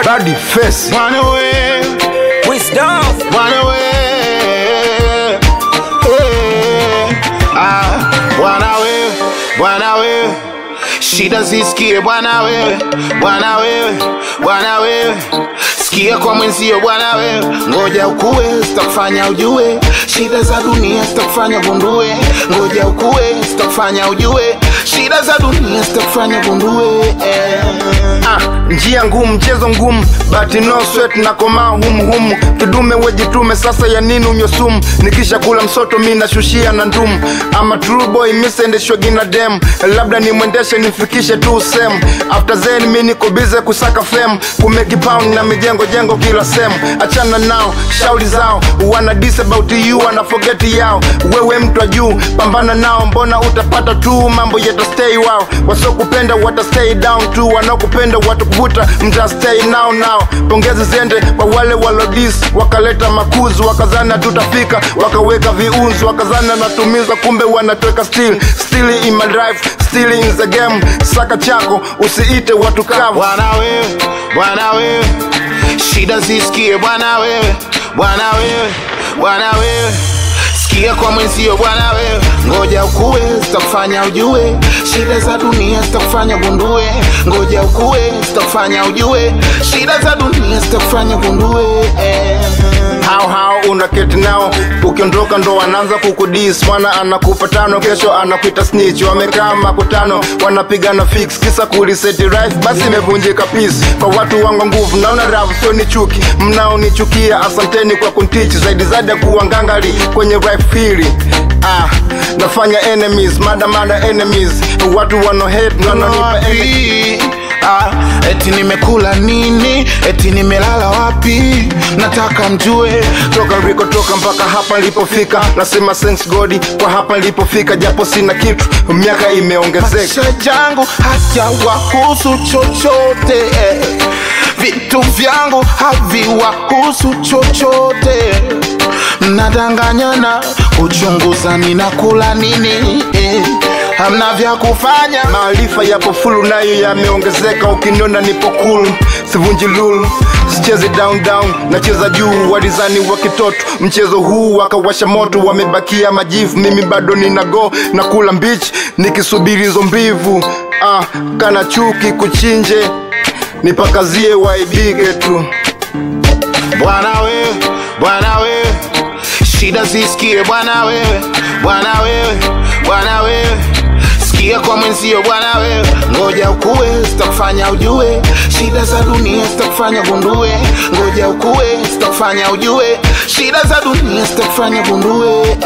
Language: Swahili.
Body face. Run away. Wisdom. Run away. Bwana wewe, bwana wewe, shida zisikie bwana wewe, bwana wewe, bwana wewe, sikia kwa mwenzio bwana wewe, ngoja ukue sitakufanya ujue, shida za dunia sitakufanya gundue, ngoja ukue sitakufanya ujue, shida za dunia sitakufanya gundue. Njia ngumu, mchezo ngumu, but no sweat na koma humu. Kidume wejitume, sasa ya nini unyosumu? Nikisha kula msoto mi nashushia na ndumu. I'm a true boy, misendeshwa gina dem. Labda ni mwendeshe nifikishe tu same. After zen mi niko busy kusaka fame. Kumeki pound na mijengo kila same. Achana nao, shauri zao. Wanna diss about you, wanna forget yao. Wewe mtu wa juu, pambana nao. Mbona utapata tu, mambo yata stay wow. Wasokupenda wata stay down tu. Wanokupenda watu kuvuta, mta stay now. Pongezi zende kwa wale walodis, wakaleta makuzu, wakazana tutafika, wakaweka viunzu, wakazana natumiza, kumbe wanatweka still in my life, still in the game. Saka chako, usiite watu kavu. Bwana wewe, shida zisikie bwana wewe, bwana wewe, bwana wewe, sikia kwa mwenzio bwana wewe, ngoja ukue sitakufanya ujue, shida za dunia sitakufanya gundue, ngoja ukue sitakufanya ujue, shida za dunia sitakufanya gundue. How unaketi nao, ukiondoka ndo wanaanza kukudis. Mwana anakupa tano, kesho anakuita snitch. Wamekaa makutano, wanapigana fix, kisa kuliseti life, basi imevunjika peace. Kwa watu wangu nguvu, naona ravu sio ni chuki. Mnao nichukia, asanteni kwa kuntichi. Zaidi ya kuwangangali kwenye life hili. Nafanya enemies, mada enemies. Watu wano hate, wanonipa enemy. Eti nimekula nini, eti nimelala wapi, nataka mjue. Toka riko toka mpaka hapa nilipofika, nasema thanks God kwa hapa nilipofika, japo sina kitu, miaka imeongezeka. Maisha yangu hayawahusu chochote, vitu vyangu haviwahusu chochote, mnadanganyana kuchunguza ninakula nini, hamna vya kufanya. Maarifa yapo fulu nayo yameongezeka, ukiniona nipo cool, sivunji lulu, sicheze down, nacheza juu. Walizani wa kitoto, mchezo huu wakawasha moto, wamebakia majivu, mimi bado nina go na kula mbichi, nikisubiri hizo mbivu. Kana chuki kuchinje, nipakazie waibike tu. Bwana wewe, shida zisikie bwana wewe, bwana wewe, bwana wewe, sikia kwa mwenzio bwana wewe, ngoja ukue sitakufanya ujue, shida za dunia sitakufanya gundue, ngoja ukue sitakufanya ujue, shida za dunia sitakufanya gundue.